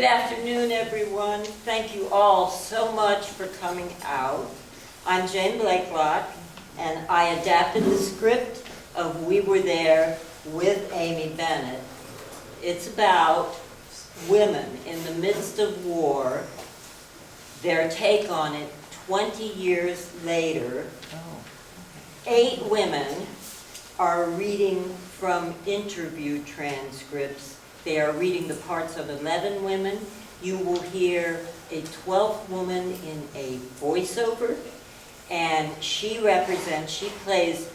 Good afternoon, everyone. Thank you all so much for coming out. I'm Jane Blakelock, and I adapted the script of We Were There with Amy Bennett. It's about women in the midst of war, their take on it 20 years later. 8 women are reading from interview transcripts. They are reading the parts of 11 women. You will hear a 12th woman in a voiceover, and she plays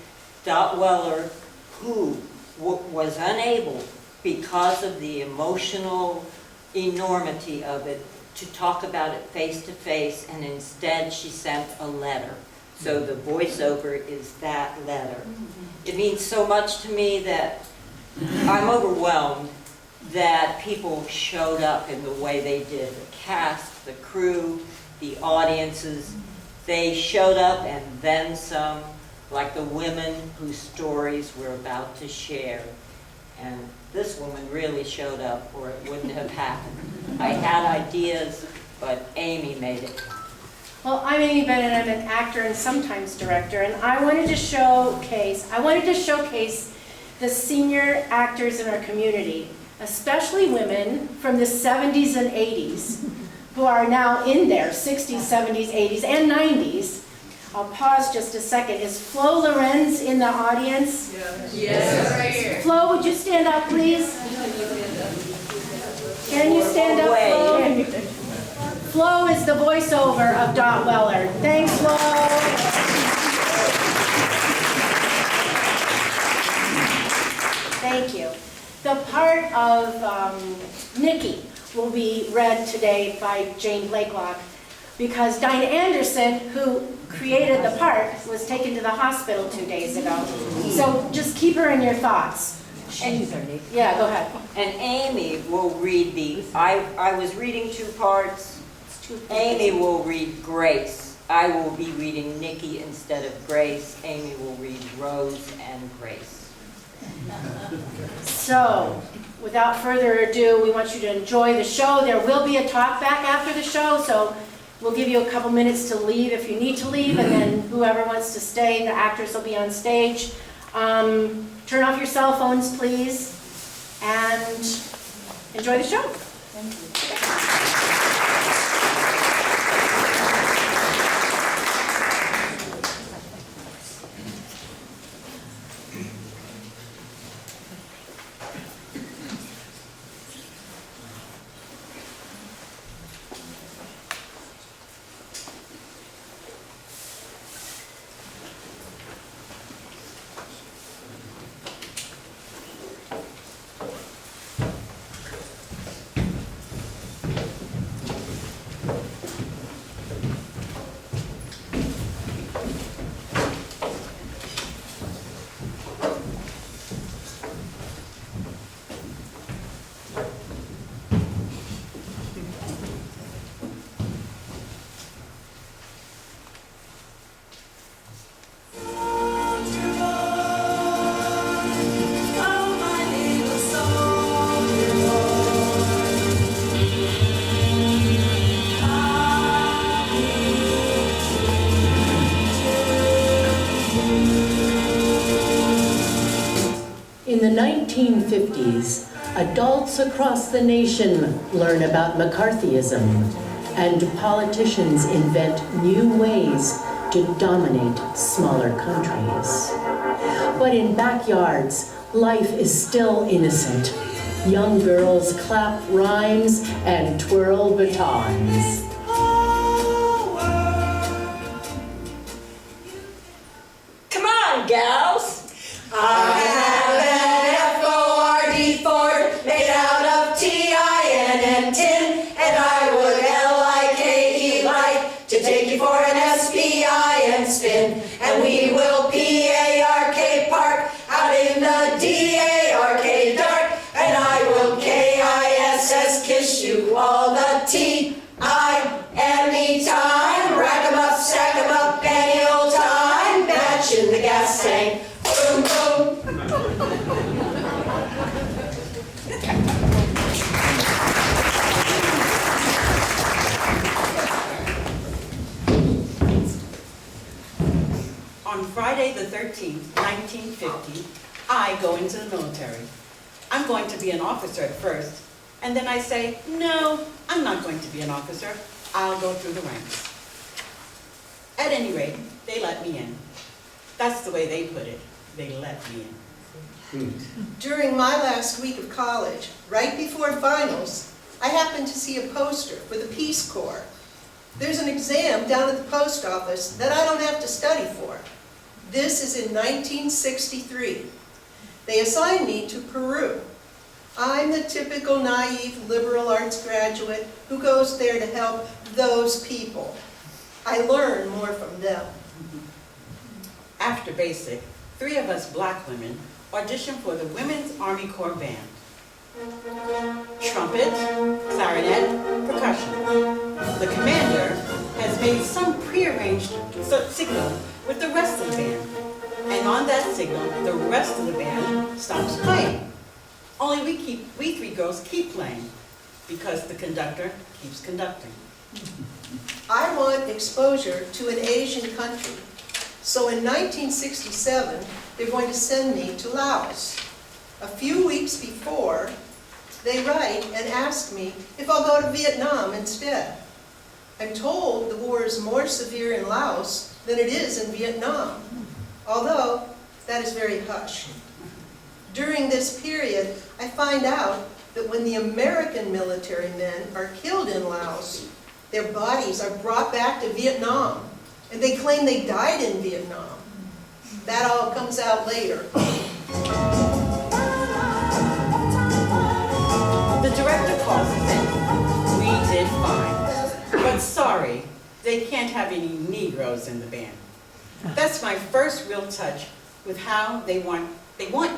Dot Weller, who was unable, because of the emotional enormity of it, to talk about it face to face, and instead she sent a letter. So the voiceover is that letter. It means so much to me that I'm overwhelmed that people showed up in the way they did. The cast, the crew, the audiences, they showed up and then some, like the women whose stories we're about to share. And this woman really showed up or it wouldn't have happened. I had ideas, but Amy made it. Well, I'm Amy Bennett. I'm an actor and sometimes director, and I wanted to showcase the senior actors in our community, especially women from the 70s and 80s, who are now in their 60s, 70s, 80s, and 90s. I'll pause just a second. Is Flo Lorenz in the audience? Yes. Right here. Flo, would you stand up, please? Can you stand up, Flo? Flo is the voiceover of Dot Weller. Thanks, Flo. Thank you. The part of Nikki will be read today by Jane Blakelock because Diane Anderson, who created the part, was taken to the hospital 2 days ago. So just keep her in your thoughts. Yeah, go ahead. And Amy will read I was reading 2 parts. Amy will read Grace. I will be reading Nikki instead of Grace. Amy will read Rose and Grace. So, without further ado, we want you to enjoy the show. There will be a talk back after the show, so we'll give you a couple minutes to leave if you need to leave, and then whoever wants to stay, the actors will be on stage. Turn off your cell phones, please, and enjoy the show. Thank you. In the 1950s, adults across the nation learn about McCarthyism, and politicians invent new ways to dominate smaller countries. But in backyards, life is still innocent. Young girls clap rhymes and twirl batons. Come on, gals! I have an F-O-R-D Ford made out of T-I-N and tin, and I would L-I-K-E like to take you for an S-P-I-N spin, and we will P-A-R-K park out in the D-A-R-K dark, and I will K-I-S-S kiss you all the T-I-M-E time, rack 'em up, stack 'em up, any old time, match in the gas tank. Boom, boom. On Friday the 13th, 1950, I go into the military. I'm going to be an officer at first, and then I say, no, I'm not going to be an officer. I'll go through the ranks. At any rate, they let me in. That's the way they put it. They let me in. During my last week of college, right before finals, I happened to see a poster for the Peace Corps. There's an exam down at the post office that I don't have to study for. This is in 1963. They assigned me to Peru. I'm the typical naive liberal arts graduate who goes there to help those people. I learn more from them. After basic, 3 of us black women auditioned for the Women's Army Corps Band. Trumpet, clarinet, percussion. The commander has made some prearranged signal with the rest of the band. And on that signal, the rest of the band stops playing. Only we 3 girls keep playing because the conductor keeps conducting. I want exposure to an Asian country. So in 1967, they're going to send me to Laos. A few weeks before, they write and ask me if I'll go to Vietnam instead. I'm told the war is more severe in Laos than it is in Vietnam, although that is very hush. During this period, I find out that when the American military men are killed in Laos, their bodies are brought back to Vietnam, and they claim they died in Vietnam. That all comes out later. The director calls us in. We did fine. But sorry, they can't have any Negroes in the band. That's my first real touch with how they want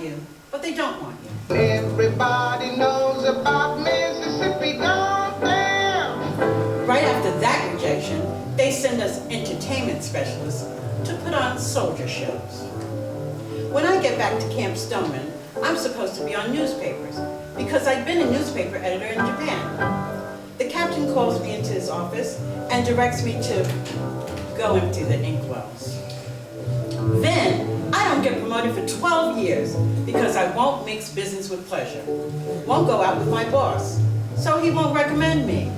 you, but they don't want you. Everybody knows about Mississippi, don't they? Right after that rejection, they send us entertainment specialists to put on soldier shows. When I get back to Camp Stoneman, I'm supposed to be on newspapers because I'd been a newspaper editor in Japan. The captain calls me into his office and directs me to go empty the inkwells. Then, I don't get promoted for 12 years because I won't mix business with pleasure. Won't go out with my boss, so he won't recommend me.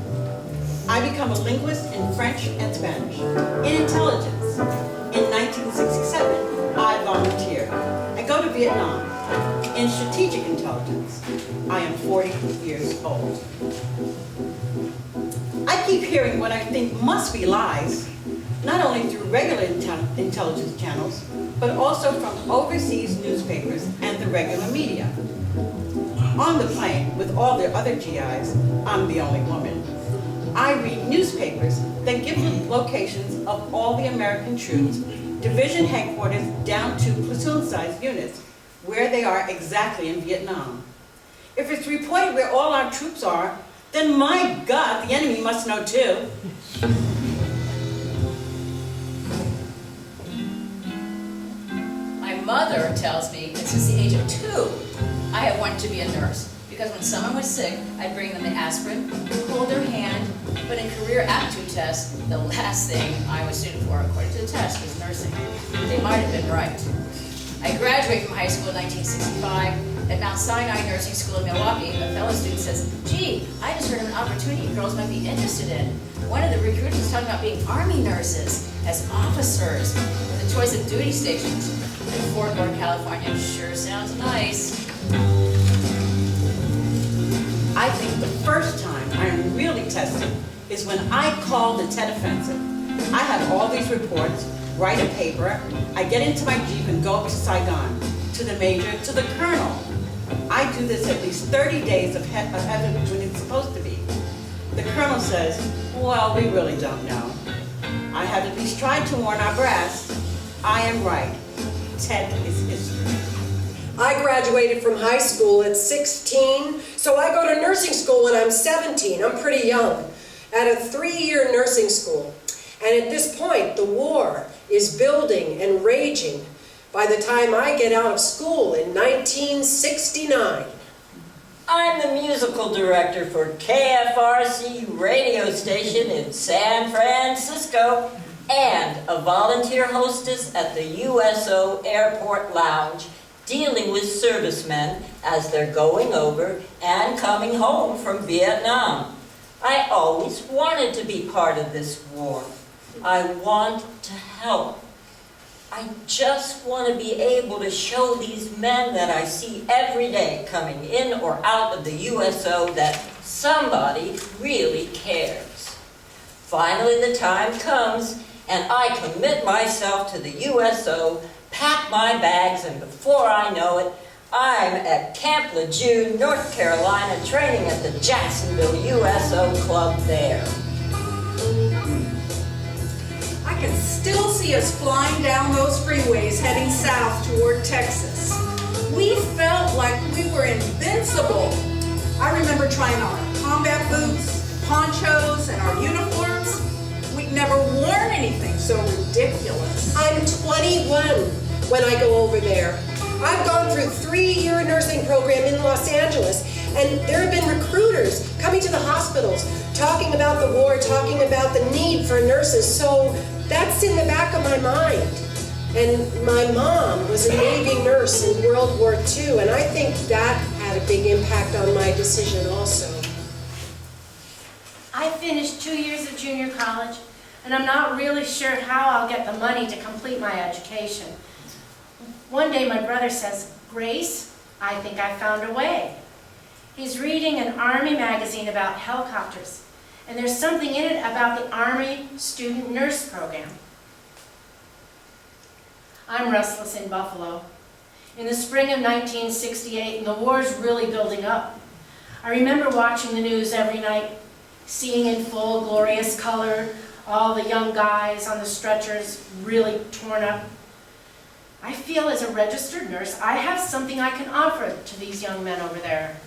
I become a linguist in French and Spanish, in intelligence. In 1967, I volunteer. I go to Vietnam. In strategic intelligence, I am 40 years old. I keep hearing what I think must be lies, not only through regular intelligence channels, but also from overseas newspapers and the regular media. On the plane, with all the other GIs, I'm the only woman. I read newspapers that give locations of all the American troops, division headquarters down to platoon-sized units, where they are exactly in Vietnam. If it's reported where all our troops are, then my God, the enemy must know too. My mother tells me that since the age of 2, I have wanted to be a nurse. Because when someone was sick, I'd bring them the aspirin, hold their hand, but in career aptitude tests, the last thing I was suited for, according to the test, was nursing. They might have been right. I graduated from high school in 1965. At Mount Sinai Nursing School in Milwaukee, a fellow student says, gee, I just heard of an opportunity girls might be interested in. One of the recruiters was talking about being Army nurses as officers with a choice of duty stations. In Fort Worth, California, sure sounds nice. I think the first time I am really tested is when I call the Tet Offensive. I have all these reports, write a paper, I get into my Jeep and go up to Saigon, to the major, to the colonel. I do this at least 30 days ahead of when it's supposed to be. The colonel says, well, we really don't know. I have at least tried to warn our brass. I am right. Tet is history. I graduated from high school at 16, so I go to nursing school when I'm 17. I'm pretty young. At a 3-year nursing school. And at this point, the war is building and raging by the time I get out of school in 1969. I'm the musical director for KFRC radio station in San Francisco. and a volunteer hostess at the USO Airport Lounge, dealing with servicemen as they're going over and coming home from Vietnam. I always wanted to be part of this war. I want to help. I just want to be able to show these men that I see every day coming in or out of the USO that somebody really cares. Finally, the time comes and I commit myself to the USO, pack my bags, and before I know it, I'm at Camp Lejeune, North Carolina, training at the Jacksonville USO Club there. I can still see us flying down those freeways heading south toward Texas. We felt like we were invincible. I remember trying on our combat boots, ponchos, and our uniforms. We'd never worn anything so ridiculous. I'm 21 when I go over there. I've gone through a 3-year nursing program in Los Angeles, and there have been recruiters coming to the hospitals, talking about the war, talking about the need for nurses, so that's in the back of my mind. And my mom was a Navy nurse in World War II, and I think that had a big impact on my decision also. I finished 2 years of junior college, and I'm not really sure how I'll get the money to complete my education. One day my brother says, "Grace, I think I found a way." He's reading an Army magazine about helicopters, and there's something in it about the Army Student Nurse Program. I'm restless in Buffalo. In the spring of 1968, and the war's really building up. I remember watching the news every night, seeing in full glorious color all the young guys on the stretchers really torn up. I feel as a registered nurse, I have something I can offer to these young men over there.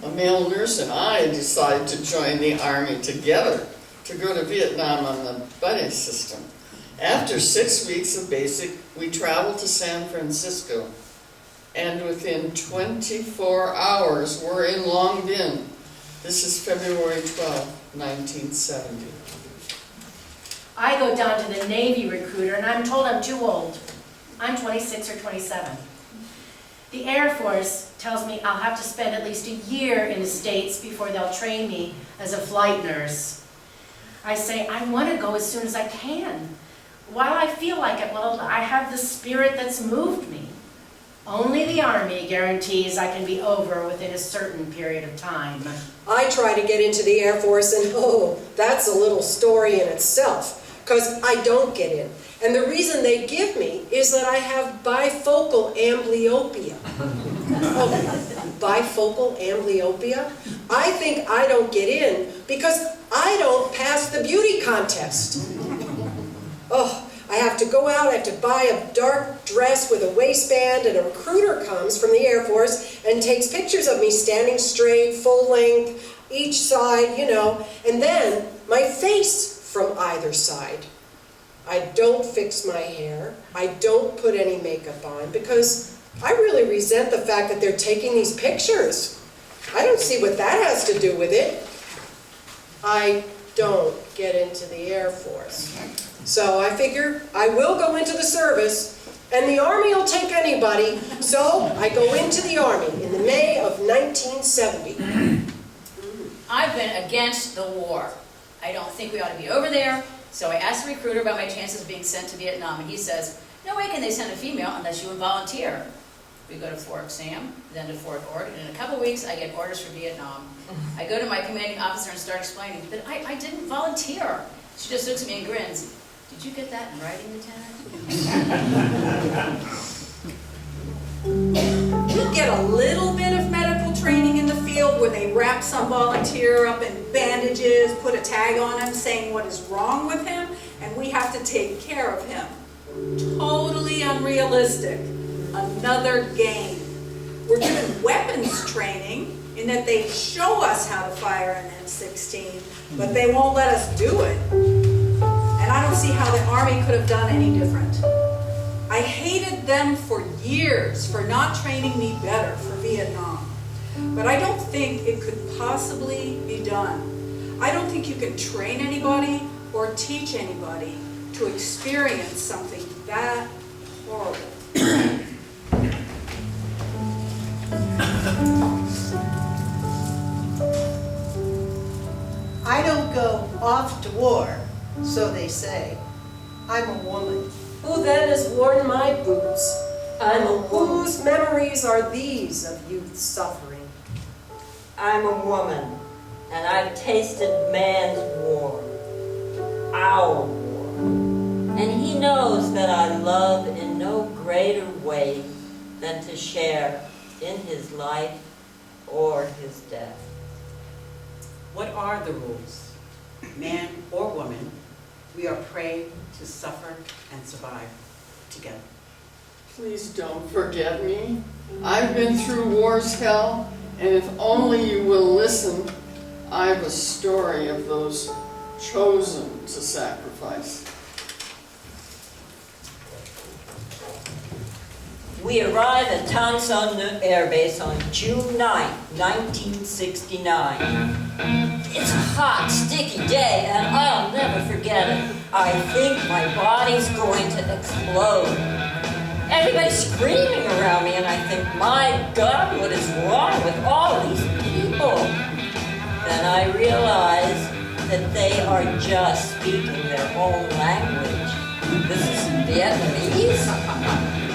A male nurse and I decided to join the Army together to go to Vietnam on the buddy system. After 6 weeks of basic, we traveled to San Francisco, and within 24 hours, we're in Long Binh. This is February 12, 1970. I go down to the Navy recruiter and I'm told I'm too old. I'm 26 or 27. The Air Force tells me I'll have to spend at least a year in the States before they'll train me as a flight nurse. I say, I want to go as soon as I can. While I feel like it, well, I have the spirit that's moved me. Only the Army guarantees I can be over within a certain period of time. I try to get into the Air Force, and oh, that's a little story in itself, because I don't get in. And the reason they give me is that I have bifocal amblyopia. Oh, bifocal amblyopia? I think I don't get in because I don't pass the beauty contest. Oh, I have to go out, I have to buy a dark dress with a waistband, and a recruiter comes from the Air Force and takes pictures of me standing straight, full length, each side, you know, and then my face from either side. I don't fix my hair, I don't put any makeup on, because I really resent the fact that they're taking these pictures. I don't see what that has to do with it. I don't get into the Air Force. So I figure I will go into the service, and the Army will take anybody, so I go into the Army in the May of 1970. I've been against the war. I don't think we ought to be over there, so I asked the recruiter about my chances of being sent to Vietnam, and he says, no way can they send a female unless you would volunteer. We go to Fort Sam, then to Fort Ord, and in a couple weeks I get orders for Vietnam. I go to my commanding officer and start explaining that I didn't volunteer. She just looks at me and grins. Did you get that in writing, Lieutenant? You get a little bit of medical training in the field where they wrap some volunteer up in bandages, put a tag on him saying what is wrong with him, and we have to take care of him. Totally unrealistic. Another game. We're given weapons training in that they show us how to fire an M16, but they won't let us do it. And I don't see how the Army could have done any different. I hated them for years for not training me better for Vietnam. But I don't think it could possibly be done. I don't think you can train anybody or teach anybody to experience something that horrible. I don't go off to war, so they say. I'm a woman. Who then has worn my boots? I'm a And woman. whose memories are these of youth's suffering? I'm a woman, and I've tasted man's war, our war. And he knows that I love in no greater way than to share in his life or his death. What are the rules? Man or woman, we are prey to suffer and survive together. Please don't forget me. I've been through war's hell, and if only you will listen, I have a story of those chosen to sacrifice. We arrive at Tan Son Nhut Air Base on June 9, 1969. It's a hot, sticky day, and I'll never forget it. I think my body's going to explode. Everybody's screaming around me, and I think, my God, what is wrong with all these people? Then I realize that they are just speaking their own language. This is Vietnamese?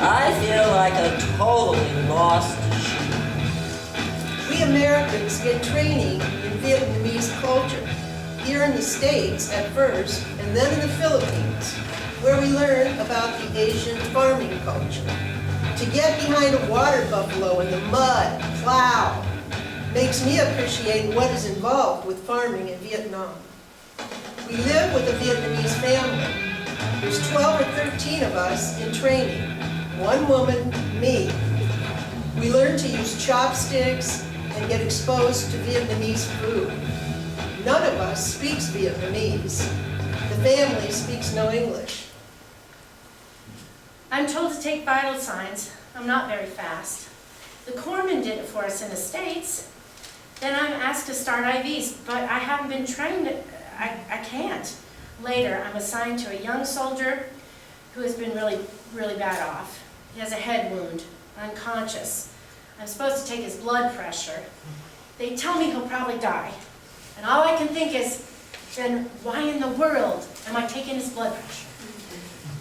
I feel like a totally lost sheep. We Americans get training in Vietnamese culture, here in the States at first, and then in the Philippines, where we learn about the Asian farming culture. To get behind a water buffalo in the mud, plow, makes me appreciate what is involved with farming in Vietnam. We live with a Vietnamese family. There's 12 or 13 of us in training. One woman, me. We learn to use chopsticks and get exposed to Vietnamese food. None of us speaks Vietnamese. The family speaks no English. I'm told to take vital signs. I'm not very fast. The corpsman did it for us in the States. Then I'm asked to start IVs, but I haven't been trained. I can't. Later, I'm assigned to a young soldier who has been really bad off. He has a head wound, unconscious. I'm supposed to take his blood pressure. They tell me he'll probably die. And all I can think is, then why in the world am I taking his blood pressure?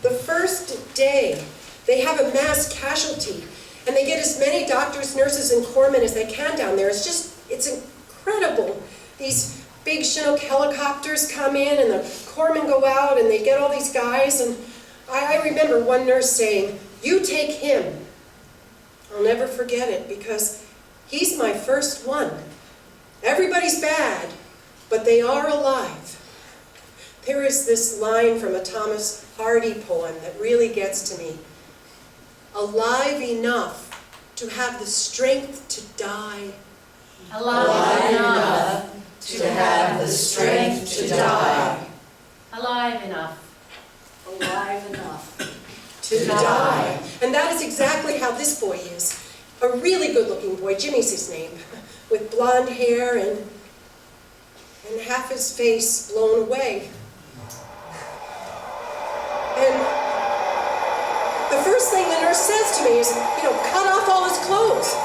The first day, they have a mass casualty, and they get as many doctors, nurses, and corpsmen as they can down there. It's incredible. These big Chinook helicopters come in, and the corpsmen go out, and they get all these guys, and I remember one nurse saying, "You take him." I'll never forget it, because he's my first one. Everybody's bad, but they are alive. There is this line from a Thomas Hardy poem that really gets to me. Alive enough to have the strength to die. Alive enough to have the strength to die. Alive enough. Alive enough. To die. And that is exactly how this boy is. A really good-looking boy, Jimmy's his name, with blonde hair and half his face blown away. And the first thing the nurse says to me is, cut off all his clothes.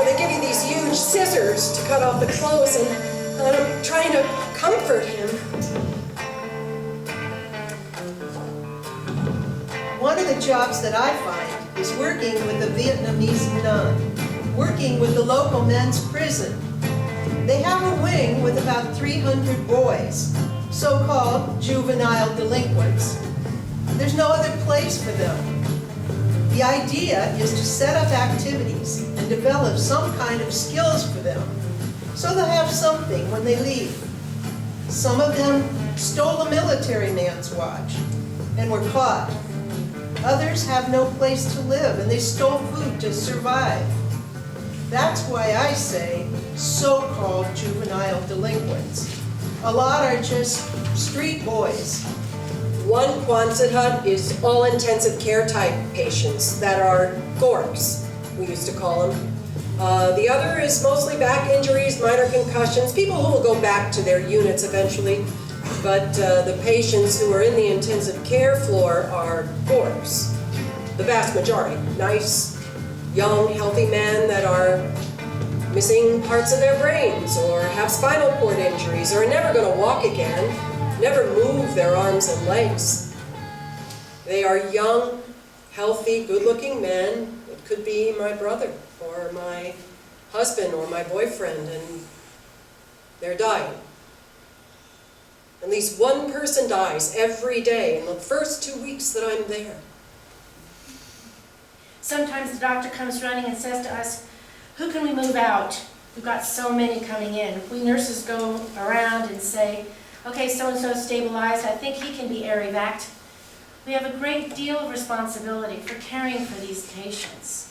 They give you these huge scissors to cut off the clothes, and I'm trying to comfort him. One of the jobs that I find is working with a Vietnamese nun, working with the local men's prison. They have a wing with about 300 boys, so-called juvenile delinquents. There's no other place for them. The idea is to set up activities and develop some kind of skills for them, so they'll have something when they leave. Some of them stole a military man's watch and were caught. Others have no place to live, and they stole food to survive. That's why I say so-called juvenile delinquents. A lot are just street boys. One Quonset hut is all intensive care type patients that are GORCs, we used to call them. The other is mostly back injuries, minor concussions, people who will go back to their units eventually. but the patients who are in the intensive care floor are boors. The vast majority, nice, young, healthy men that are missing parts of their brains or have spinal cord injuries or are never going to walk again, never move their arms and legs. They are young, healthy, good-looking men. It could be my brother or my husband or my boyfriend, and they're dying. At least one person dies every day in the first 2 weeks that I'm there. Sometimes the doctor comes running and says to us, "Who can we move out? We've got so many coming in." We nurses go around and say, "Okay, so-and-so stabilized, I think he can be air evac." We have a great deal of responsibility for caring for these patients.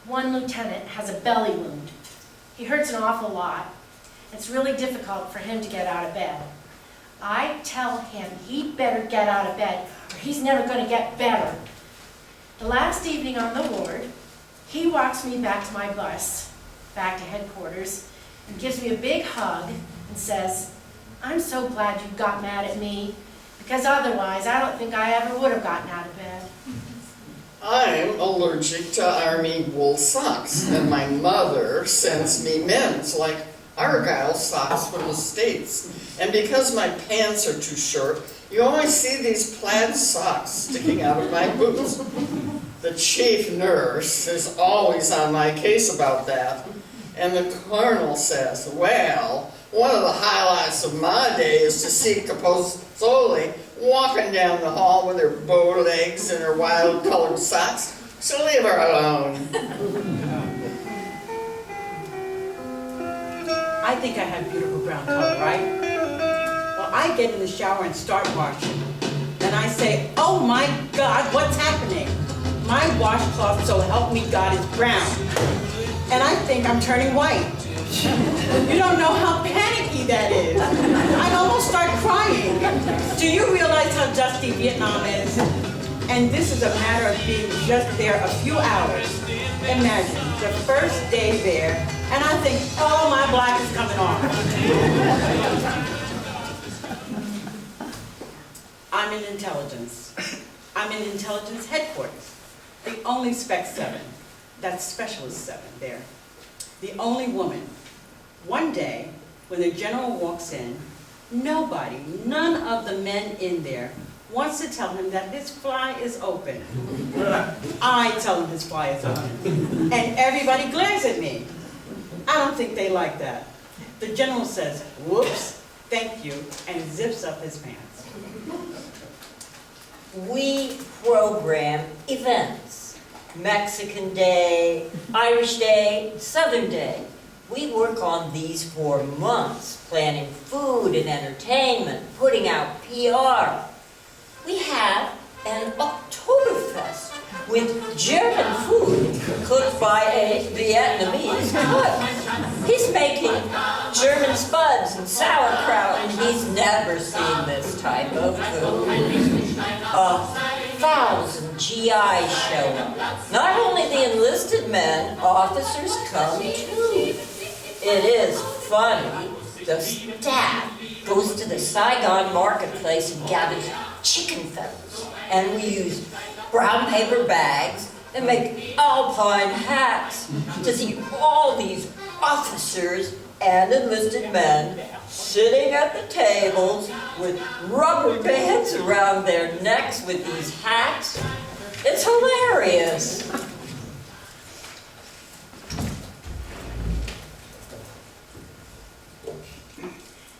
One lieutenant has a belly wound. He hurts an awful lot. It's really difficult for him to get out of bed. I tell him he better get out of bed or he's never going to get better. The last evening on the ward, he walks me back to my bus, back to headquarters, and gives me a big hug and says, "I'm so glad you got mad at me, because otherwise I don't think I ever would have gotten out of bed." I'm allergic to Army wool socks, and my mother sends me men's, like Argyle socks from the States. And because my pants are too short, you always see these plaid socks sticking out of my boots. The chief nurse is always on my case about that. And the colonel says, "Well, one of the highlights of my day is to see Capozoli walking down the hall with her bow legs and her wild-colored socks. So leave her alone." I think I have beautiful brown color, right? Well, I get in the shower and start washing. And I say, "Oh my God, what's happening? My washcloth, so help me God, is brown." And I think I'm turning white. You don't know how panicky that is. I almost start crying. Do you realize how dusty Vietnam is? And this is a matter of being just there a few hours. Imagine, the first day there, and I think, oh, my black is coming off. I'm in intelligence. I'm in intelligence headquarters. The only Spec 7. That's Specialist 7 there. The only woman. One day, when the general walks in, nobody, none of the men in there, wants to tell him that his fly is open. I tell him his fly is open. And everybody glares at me. I don't think they like that. The general says, "Whoops, thank you," and zips up his pants. We program events. Mexican Day, Irish Day, Southern Day. We work on these for months, planning food and entertainment, putting out PR. We have an Oktoberfest with German food cooked by a Vietnamese cook. He's making German spuds and sauerkraut, and he's never seen this type of food. 1,000 GIs show up. Not only the enlisted men, officers come too. It is funny. The staff goes to the Saigon marketplace and gathers chicken feathers. And we use brown paper bags and make alpine hats to see all these officers and enlisted men sitting at the tables with rubber bands around their necks with these hats. It's hilarious.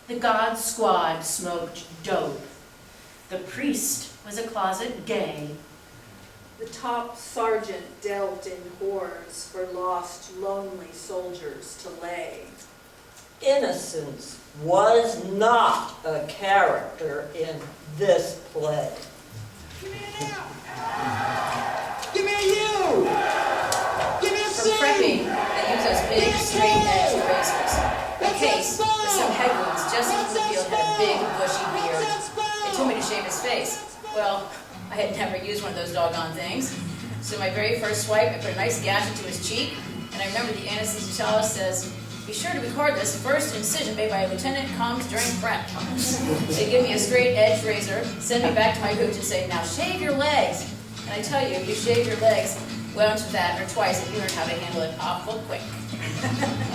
The God Squad smoked dope. The priest was a closet gay. The top sergeant delved in horrors for lost, lonely soldiers to lay. Innocence was not a character in this play. Give me a U! Give me a For C! prepping, I use those big straight-edge razors. In case, with some head wounds, Jesse Bluefield had a big, bushy beard. They told me to shave his face. Well, I had never used one of those doggone things. So my very first swipe, I put a nice gash into his cheek, and I remember the anesthesiologist says, Be sure to record this first incision made by a lieutenant comes during frat times. They give me a straight edge razor, send me back to my hooch and say, now shave your legs. And I tell you, you shave your legs once with that or twice and you learn how to handle it awful quick.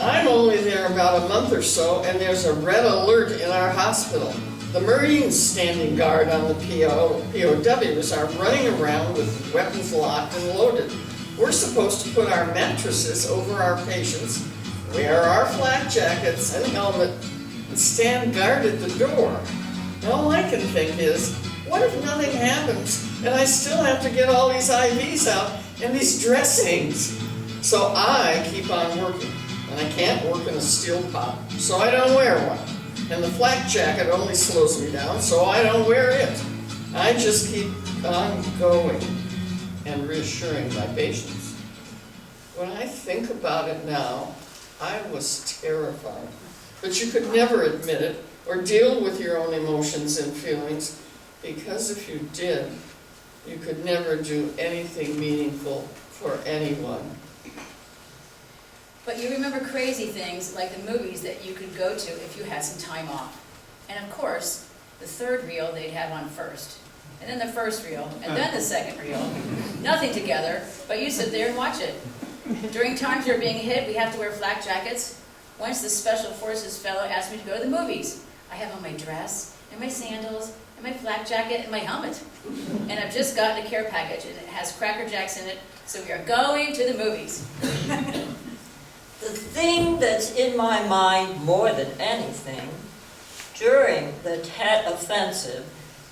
I'm only there about a month or so, and there's a red alert in our hospital. The Marines standing guard on the POWs are running around with weapons locked and loaded. We're supposed to put our mattresses over our patients, wear our flak jackets and helmet, and stand guard at the door. All I can think is, what if nothing happens and I still have to get all these IVs out and these dressings? So I keep on working, and I can't work in a steel pot, so I don't wear one. And the flak jacket only slows me down, so I don't wear it. I just keep on going and reassuring my patients. When I think about it now, I was terrified. But you could never admit it or deal with your own emotions and feelings, because if you did, you could never do anything meaningful for anyone. But you remember crazy things like the movies that you could go to if you had some time off. And of course, the third reel they'd have on first. And then the first reel, and then the second reel. Nothing together, but you sit there and watch it. During times you're being hit, we have to wear flak jackets. Once the Special Forces fellow asked me to go to the movies. I have on my dress, and my sandals, and my flak jacket, and my helmet. And I've just gotten a care package, and it has Cracker Jacks in it, so we are going to the movies. The thing that's in my mind more than anything, during the Tet Offensive,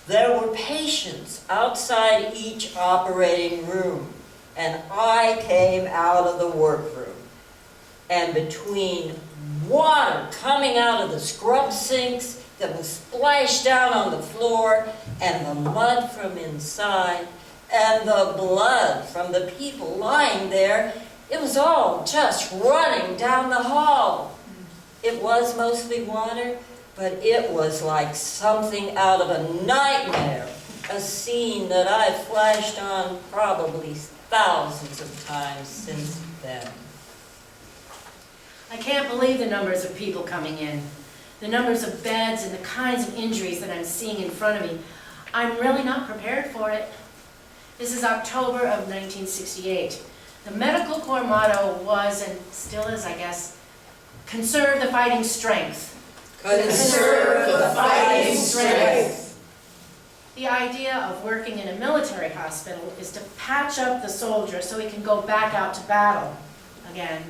there were patients outside each operating room, and I came out of the workroom. And between water coming out of the scrub sinks that was splashed down on the floor, and the mud from inside, and the blood from the people lying there, it was all just running down the hall. It was mostly water, but it was like something out of a nightmare, a scene that I've flashed on probably thousands of times since then. I can't believe the numbers of people coming in, the numbers of beds and the kinds of injuries that I'm seeing in front of me. I'm really not prepared for it. This is October of 1968. The Medical Corps motto was, and still is, I guess, conserve the fighting strength. Conserve the fighting strength. The idea of working in a military hospital is to patch up the soldier so he can go back out to battle again.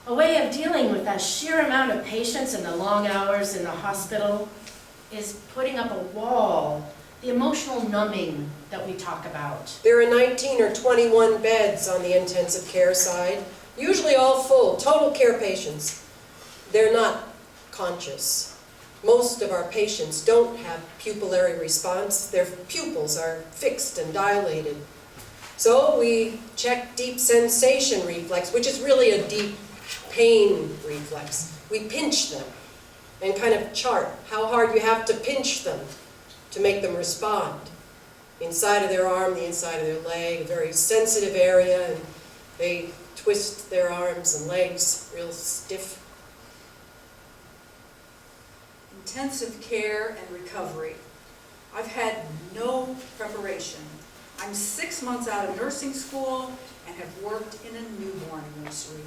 A way of dealing with that sheer amount of patients and the long hours in the hospital is putting up a wall, the emotional numbing that we talk about. There are 19 or 21 beds on the intensive care side, usually all full, total care patients. They're not conscious. Most of our patients don't have pupillary response. Their pupils are fixed and dilated. So we check deep sensation reflex, which is really a deep pain reflex. We pinch them and kind of chart how hard you have to pinch them to make them respond. Inside of their arm, the inside of their leg, a very sensitive area, and they twist their arms and legs real stiff. Intensive care and recovery. I've had no preparation. I'm 6 months out of nursing school and have worked in a newborn nursery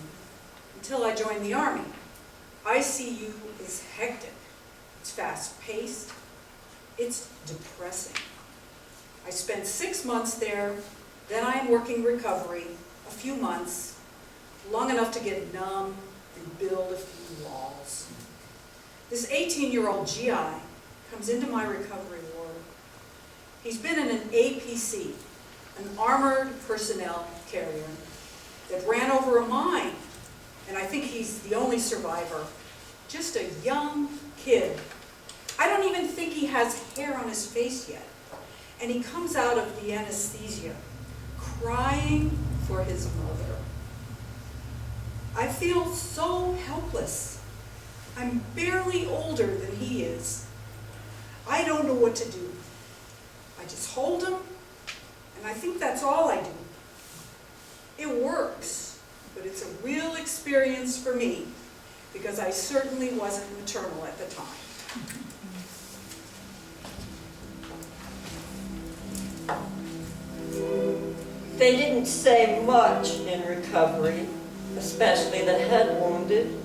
until I joined the Army. ICU is hectic. It's fast-paced. It's depressing. I spent 6 months there, then I am working recovery, a few months, long enough to get numb and build a few walls. This 18-year-old GI comes into my recovery ward. He's been in an APC, an armored personnel carrier, that ran over a mine, and I think he's the only survivor. Just a young kid. I don't even think he has hair on his face yet. And he comes out of the anesthesia crying for his mother. I feel so helpless. I'm barely older than he is. I don't know what to do. I just hold him, and I think that's all I do. It works, but it's a real experience for me because I certainly wasn't maternal at the time. They didn't say much in recovery, especially the head wounded.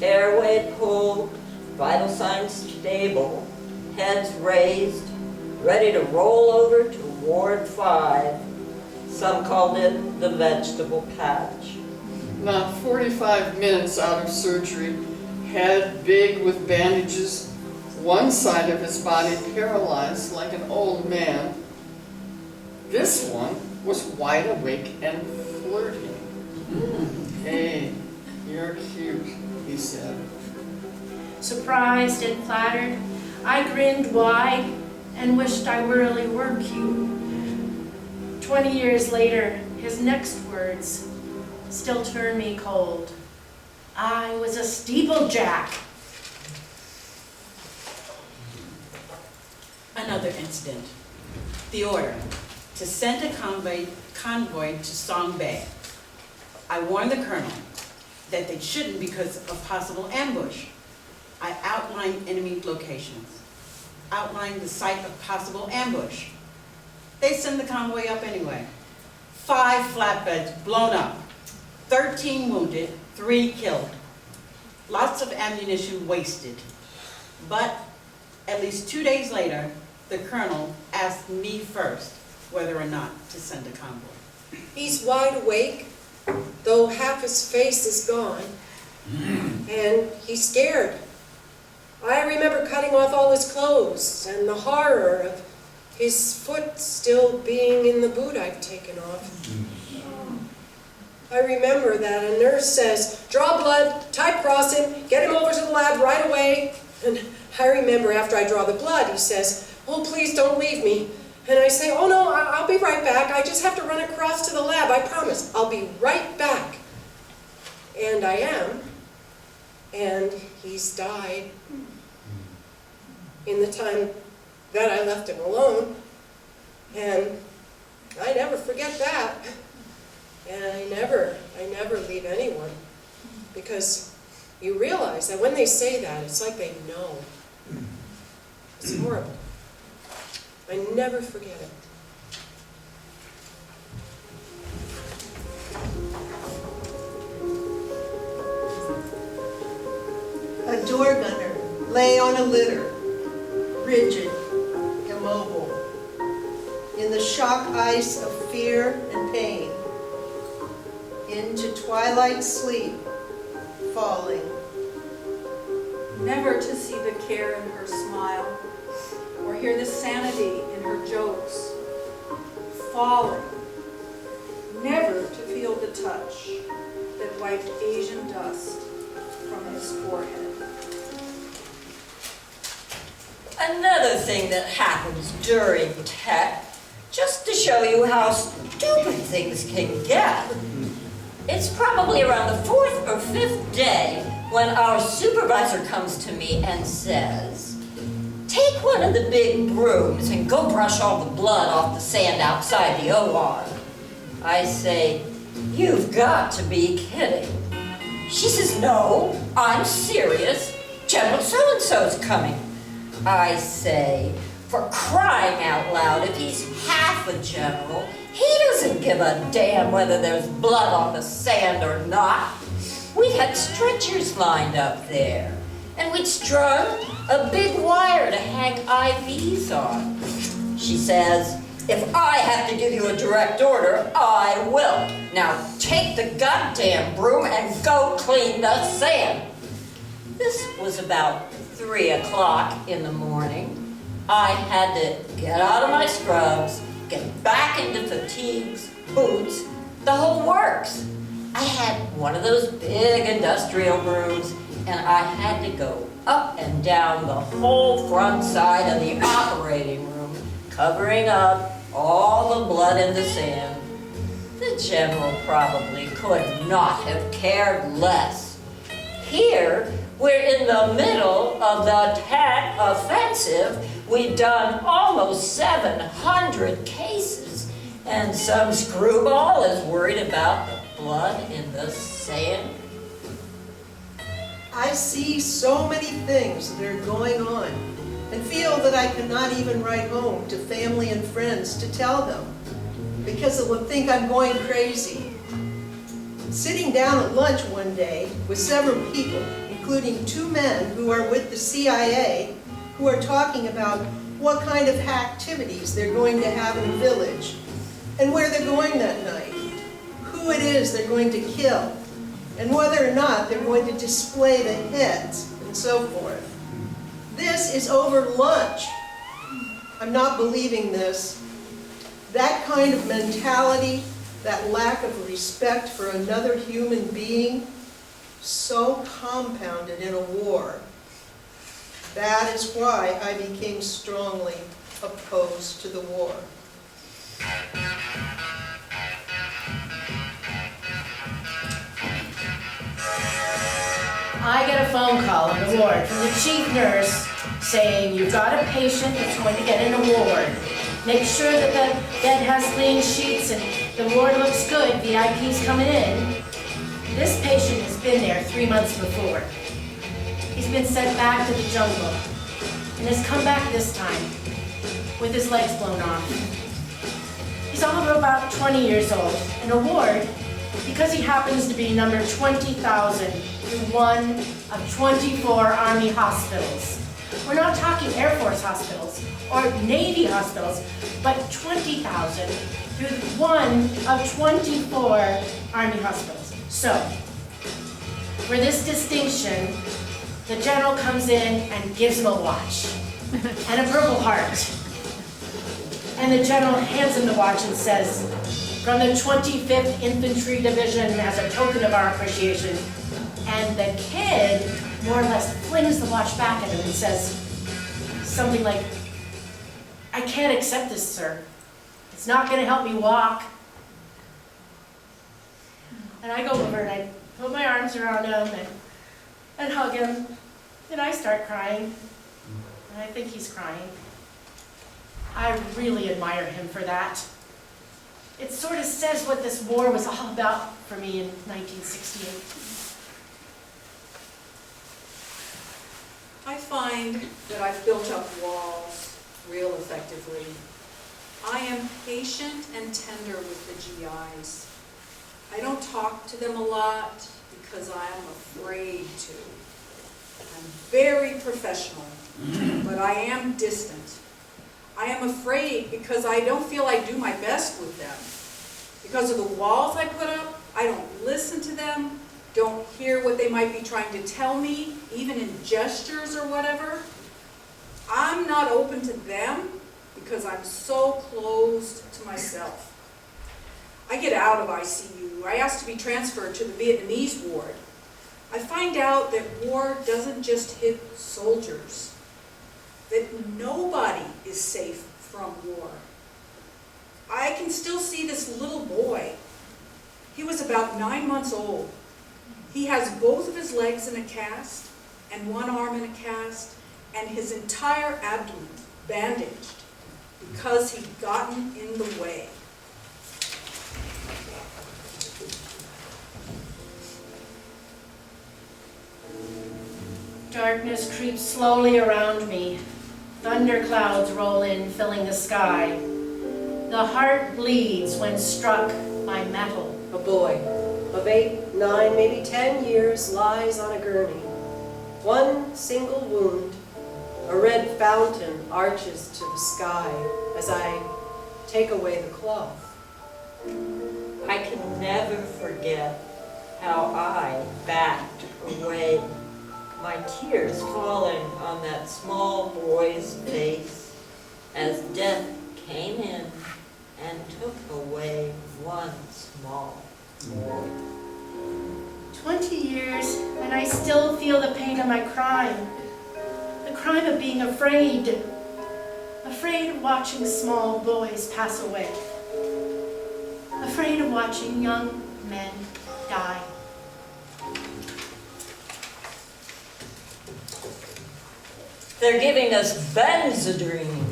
Airway pulled, vital signs stable, heads raised, ready to roll over to Ward 5. Some called it the vegetable patch. Not 45 minutes out of surgery, head big with bandages, one side of his body paralyzed like an old man. This one was wide awake and flirting. Hey, you're cute, he said. Surprised and flattered, I grinned wide and wished I really were cute. 20 years later, his next words still turn me cold. I was a steeplejack. Another incident. The order to send a convoy to Song Bay. I warned the colonel that they shouldn't because of possible ambush. I outlined enemy locations, outlined the site of possible ambush. They send the convoy up anyway. 5 flatbeds blown up, 13 wounded, 3 killed. Lots of ammunition wasted. But at least 2 days later, the colonel asked me first whether or not to send a convoy. He's wide awake, though half his face is gone, and he's scared. I remember cutting off all his clothes and the horror of his foot still being in the boot I've taken off. I remember that a nurse says, draw blood, type cross him, get him over to the lab right away. And I remember after I draw the blood, he says, oh, please don't leave me. And I say, oh no, I'll be right back. I just have to run across to the lab. I promise, I'll be right back. And I am. And he's died in the time that I left him alone. And I never forget that. And I never leave anyone. Because you realize that when they say that, it's like they know. It's horrible. I never forget it. A door gunner lay on a litter, rigid, immobile, in the shock ice of fear and pain, into twilight sleep, falling. Never to see the care in her smile, or hear the sanity in her jokes. Falling. Never to feel the touch that wiped Asian dust from his forehead. Another thing that happens during tech, just to show you how stupid things can get. It's probably around the 4th or 5th day when our supervisor comes to me and says, take one of the big brooms and go brush all the blood off the sand outside the OR. I say, you've got to be kidding. She says, no, I'm serious. General so-and-so's coming. I say, for crying out loud, if he's half a general, he doesn't give a damn whether there's blood on the sand or not. We had stretchers lined up there, and we'd strung a big wire to hang IVs on. She says, if I have to give you a direct order, I will. Now take the goddamn broom and go clean the sand. This was about 3 o'clock in the morning. I had to get out of my scrubs, get back into fatigues, boots, the whole works. I had one of those big industrial brooms, and I had to go up and down the whole front side of the operating room, covering up all the blood in the sand. The general probably could not have cared less. Here, we're in the middle of the tech offensive. We've done almost 700 cases, and some screwball is worried about the blood in the sand. I see so many things that are going on and feel that I cannot even write home to family and friends to tell them because they will think I'm going crazy. Sitting down at lunch one day with several people, including 2 men who are with the CIA, who are talking about what kind of activities they're going to have in the village and where they're going that night, who it is they're going to kill, and whether or not they're going to display the heads and so forth. This is over lunch. I'm not believing this. That kind of mentality, that lack of respect for another human being, so compounded in a war. That is why I became strongly opposed to the war. I get a phone call on the ward from the chief nurse saying, you've got a patient that's going to get an award. Make sure that the bed has clean sheets and the ward looks good, VIP's coming in. This patient has been there 3 months before. He's been sent back to the jungle and has come back this time with his legs blown off. He's all of about 20 years old. An award because he happens to be number 20,000 in one of 24 Army hospitals. We're not talking Air Force hospitals or Navy hospitals, but 20,000 through one of 24 Army hospitals. So, for this distinction, the general comes in and gives him a watch and a Purple Heart. And the general hands him the watch and says, from the 25th Infantry Division as a token of our appreciation. And the kid more or less flings the watch back at him and says something like, I can't accept this, sir. It's not going to help me walk. And I go over and I put my arms around him and hug him. And I start crying. And I think he's crying. I really admire him for that. It sort of says what this war was all about for me in 1968. I find that I've built up walls real effectively. I am patient and tender with the GIs. I don't talk to them a lot because I am afraid to. I'm very professional, but I am distant. I am afraid because I don't feel I do my best with them. Because of the walls I put up, I don't listen to them, don't hear what they might be trying to tell me, even in gestures or whatever. I'm not open to them because I'm so closed to myself. I get out of ICU. I ask to be transferred to the Vietnamese ward. I find out that war doesn't just hit soldiers, that nobody is safe from war. I can still see this little boy. He was about 9 months old. He has both of his legs in a cast and one arm in a cast and his entire abdomen bandaged because he'd gotten in the way. Darkness creeps slowly around me. Thunder clouds roll in, filling the sky. The heart bleeds when struck by metal. A boy of 8, 9, maybe 10 years lies on a gurney. One single wound, a red fountain arches to the sky as I take away the cloth. I can never forget how I backed away, my tears falling on that small boy's face as death came in and took away one small boy. 20 years, and I still feel the pain of my crime. The crime of being afraid. Afraid of watching small boys pass away. Afraid of watching young men die. They're giving us Benzedrine.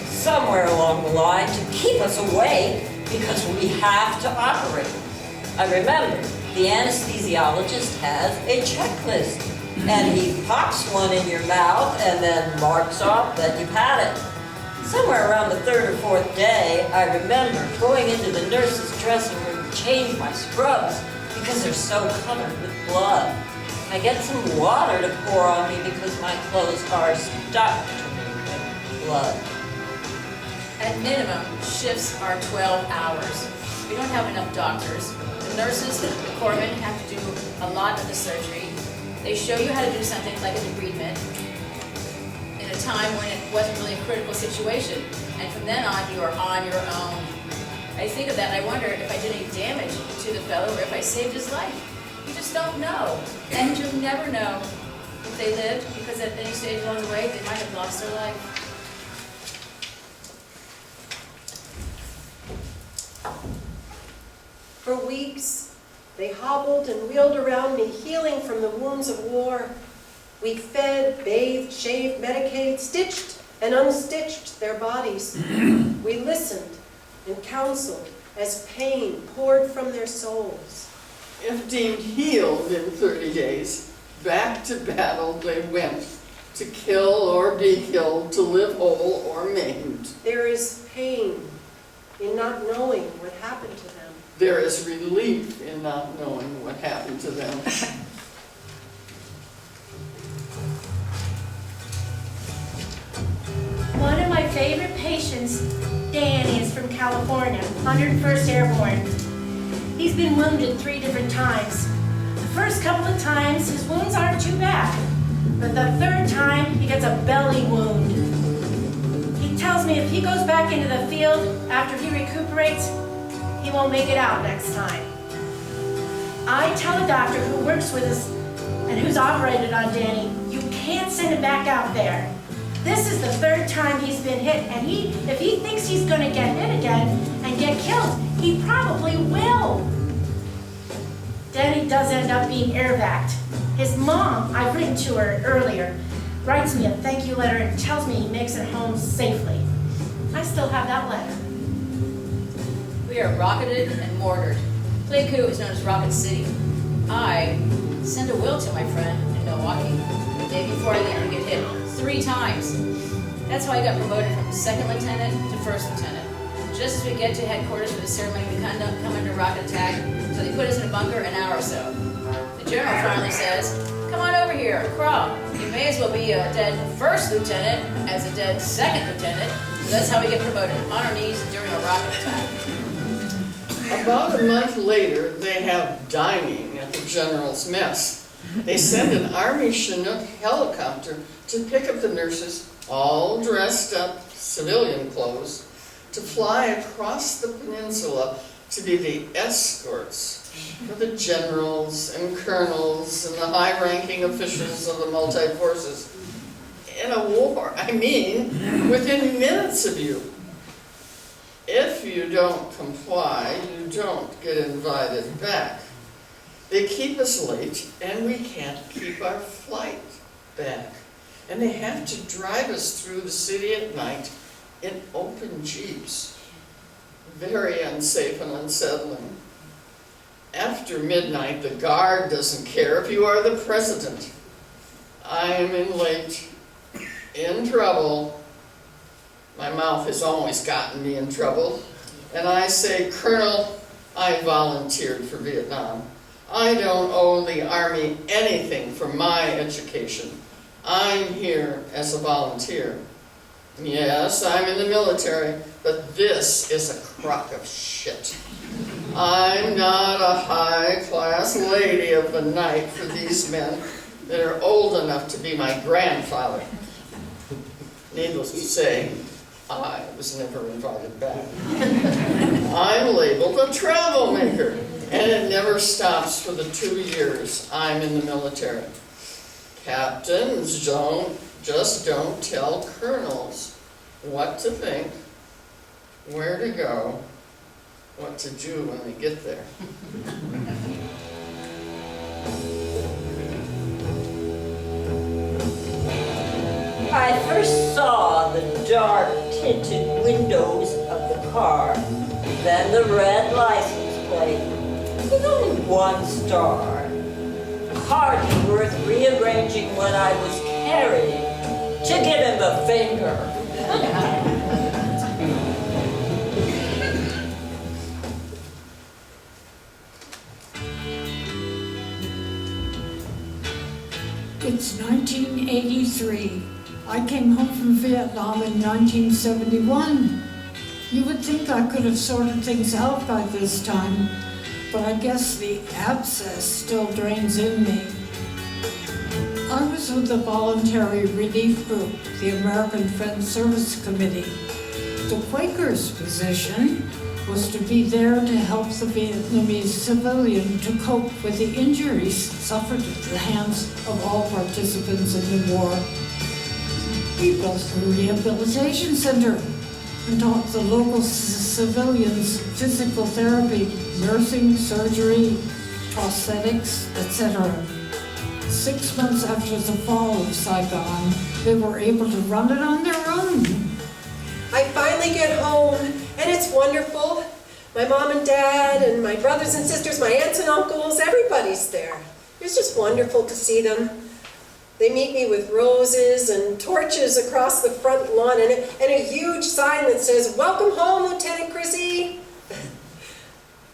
Somewhere along the line to keep us awake because we have to operate. I remember the anesthesiologist has a checklist, and he pops one in your mouth and then marks off that you've had it. Somewhere around the third or fourth day, I remember going into the nurse's dressing room to change my scrubs because they're so covered with blood. I get some water to pour on me because my clothes are stuck with blood. At minimum, shifts are 12 hours. We don't have enough doctors. The nurses, the corpsmen have to do a lot of the surgery. They show you how to do something like a debridement in a time when it wasn't really a critical situation. And from then on, you are on your own. I think of that and I wonder if I did any damage to the fellow or if I saved his life. You just don't know. And you'll never know if they lived, because at any stage along the way, they might have lost their life. For weeks, they hobbled and wheeled around me, healing from the wounds of war. We fed, bathed, shaved, medicated, stitched and unstitched their bodies. We listened and counseled as pain poured from their souls. If deemed healed in 30 days, back to battle they went, to kill or be killed, to live whole or maimed. There is pain in not knowing what happened to them. There is relief in not knowing what happened to them. One of my favorite patients, Danny, is from California, 101st Airborne. He's been wounded 3 different times. The first couple of times, his wounds aren't too bad. But the third time, he gets a belly wound. He tells me if he goes back into the field after he recuperates, he won't make it out next time. I tell a doctor who works with us and who's operated on Danny, you can't send him back out there. This is the third time he's been hit, and if he thinks he's going to get hit again and get killed, he probably will. Danny does end up being air-vacked. His mom, I've written to her earlier, writes me a thank you letter and tells me he makes it home safely. I still have that letter. We are rocketed and mortared. Pleiku is known as Rocket City. I sent a will to my friend in Milwaukee the day before I leave to get hit 3 times. That's how I got promoted from 2nd lieutenant to 1st lieutenant. Just as we get to headquarters for the ceremony, we come under rocket attack, so they put us in a bunker an hour or so. The general finally says, come on over here, crawl. You may as well be a dead 1st lieutenant as a dead 2nd lieutenant. So that's how we get promoted, on our knees during a rocket attack. About a month later, they have dining at the general's mess. They send an Army Chinook helicopter to pick up the nurses, all dressed up, civilian clothes, to fly across the peninsula to be the escorts for the generals and colonels and the high-ranking officials of the multi-forces. In a war, I mean, within minutes of you. If you don't comply, you don't get invited back. They keep us late, and we can't keep our flight back. And they have to drive us through the city at night in open jeeps. Very unsafe and unsettling. After midnight, the guard doesn't care if you are the president. I am in late, in trouble. My mouth has always gotten me in trouble. And I say, Colonel, I volunteered for Vietnam. I don't owe the Army anything for my education. I'm here as a volunteer. Yes, I'm in the military, but this is a crock of shit. I'm not a high-class lady of the night for these men that are old enough to be my grandfather. Needless to say, I was never invited back. I'm labeled a travel maker, and it never stops for the 2 years I'm in the military. Captains just don't tell colonels what to think, where to go, what to do when they get there. I first saw the dark tinted windows of the car, then the red license plate. with only 1 star. Hardly worth rearranging what I was carrying to give him the finger. It's 1983. I came home from Vietnam in 1971. You would think I could have sorted things out by this time, but I guess the abscess still drains in me. I was with the Voluntary Relief Group, the American Friends Service Committee. The Quakers' position was to be there to help the Vietnamese civilian to cope with the injuries suffered at the hands of all participants in the war. We built a rehabilitation center and taught the local civilians physical therapy, nursing, surgery, prosthetics, etc. 6 months after the fall of Saigon, they were able to run it on their own. I finally get home, and it's wonderful. My mom and dad, and my brothers and sisters, my aunts and uncles, everybody's there. It's just wonderful to see them. They meet me with roses and torches across the front lawn, and a huge sign that says, "Welcome home, Lieutenant Chrissy."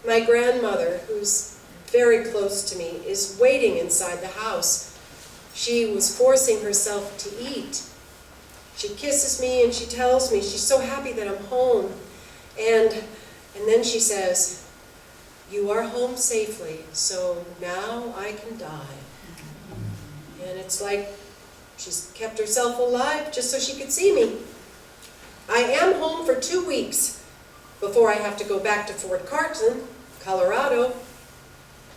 My grandmother, who's very close to me, is waiting inside the house. She was forcing herself to eat. She kisses me and she tells me she's so happy that I'm home. And then she says, "You are home safely, so now I can die." And it's like she's kept herself alive just so she could see me. I am home for 2 weeks before I have to go back to Fort Carson, Colorado.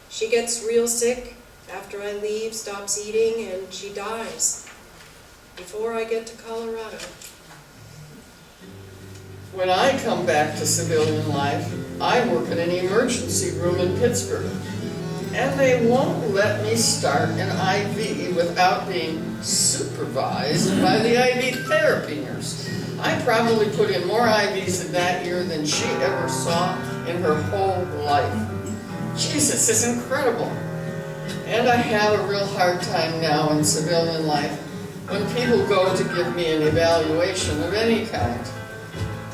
She gets real sick after I leave, stops eating, and she dies before I get to Colorado. When I come back to civilian life, I work in an emergency room in Pittsburgh. And they won't let me start an IV without being supervised by the IV therapy nurse. I probably put in more IVs in that year than she ever saw in her whole life. Jesus, it's incredible. And I have a real hard time now in civilian life when people go to give me an evaluation of any kind.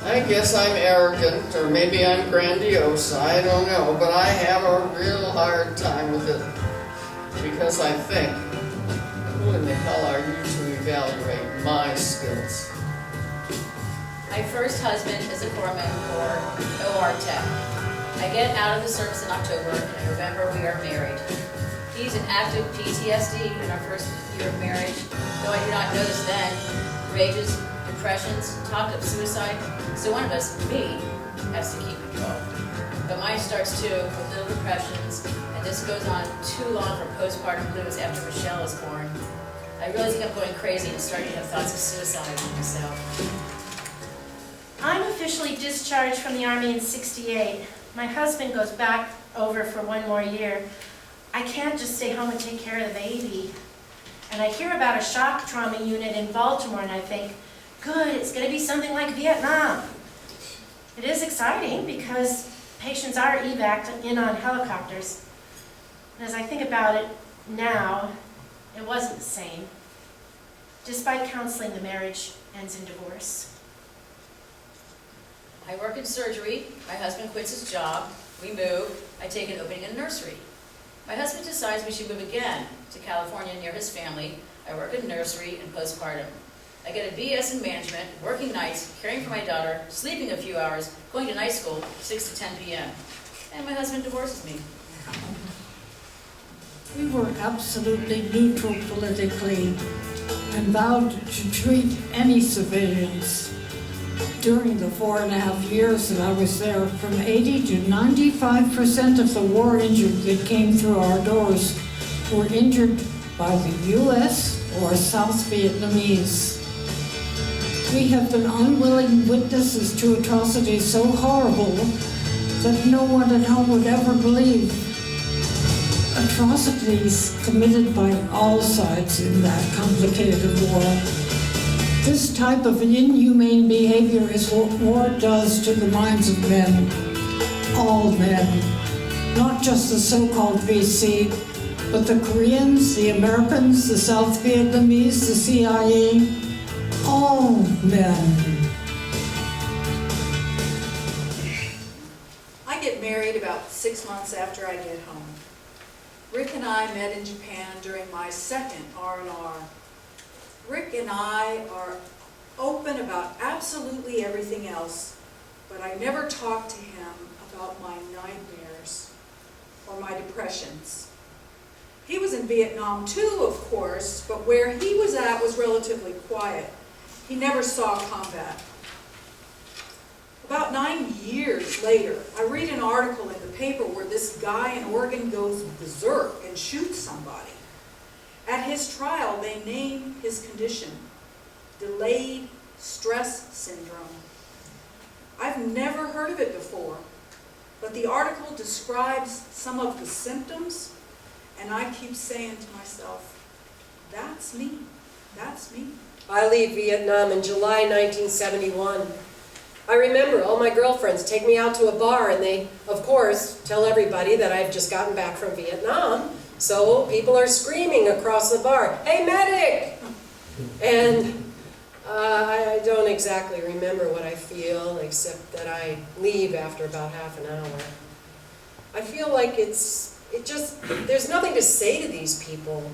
I guess I'm arrogant, or maybe I'm grandiose, I don't know, but I have a real hard time with it. Because I think, who in the hell are you to evaluate my skills? My first husband is a corpsman or OR tech. I get out of the service in October, and in November we are married. He's in active PTSD in our first year of marriage, though I do not know this then. Rages, depressions, talk of suicide, so one of us, me, has to keep control. But mine starts too, with little depressions, and this goes on too long for postpartum blues after Michelle is born. I really think I'm going crazy and starting to have thoughts of suicide myself. I'm officially discharged from the Army in '68. My husband goes back over for 1 more year. I can't just stay home and take care of the baby. And I hear about a shock trauma unit in Baltimore and I think, good, it's going to be something like Vietnam. It is exciting because patients are evac'd in on helicopters. And as I think about it now, it wasn't the same. Despite counseling, the marriage ends in divorce. I work in surgery, my husband quits his job, we move, I take an opening in a nursery. My husband decides we should move again to California near his family. I work in nursery and postpartum. I get a BS in management, working nights, caring for my daughter, sleeping a few hours, going to night school, 6 to 10 p.m. And my husband divorces me. We were absolutely neutral politically and vowed to treat any civilians. During the 4.5 years that I was there, from 80 to 95% of the war injured that came through our doors were injured by the U.S. or South Vietnamese. We have been unwilling witnesses to atrocities so horrible that no one at home would ever believe. Atrocities committed by all sides in that complicated war. This type of inhumane behavior is what war does to the minds of men, all men. not just the so-called VC, but the Koreans, the Americans, the South Vietnamese, the CIA, all men. I get married about 6 months after I get home. Rick and I met in Japan during my second R&R. Rick and I are open about absolutely everything else, but I never talk to him about my nightmares or my depressions. He was in Vietnam too, of course, but where he was at was relatively quiet. He never saw combat. About 9 years later, I read an article in the paper where this guy in Oregon goes berserk and shoots somebody. At his trial, they name his condition delayed stress syndrome. I've never heard of it before, but the article describes some of the symptoms, and I keep saying to myself, that's me, that's me. I leave Vietnam in July 1971. I remember all my girlfriends take me out to a bar and they, of course, tell everybody that I've just gotten back from Vietnam. So people are screaming across the bar, "Hey, medic!" And I don't exactly remember what I feel, except that I leave after about half an hour. I feel like there's nothing to say to these people,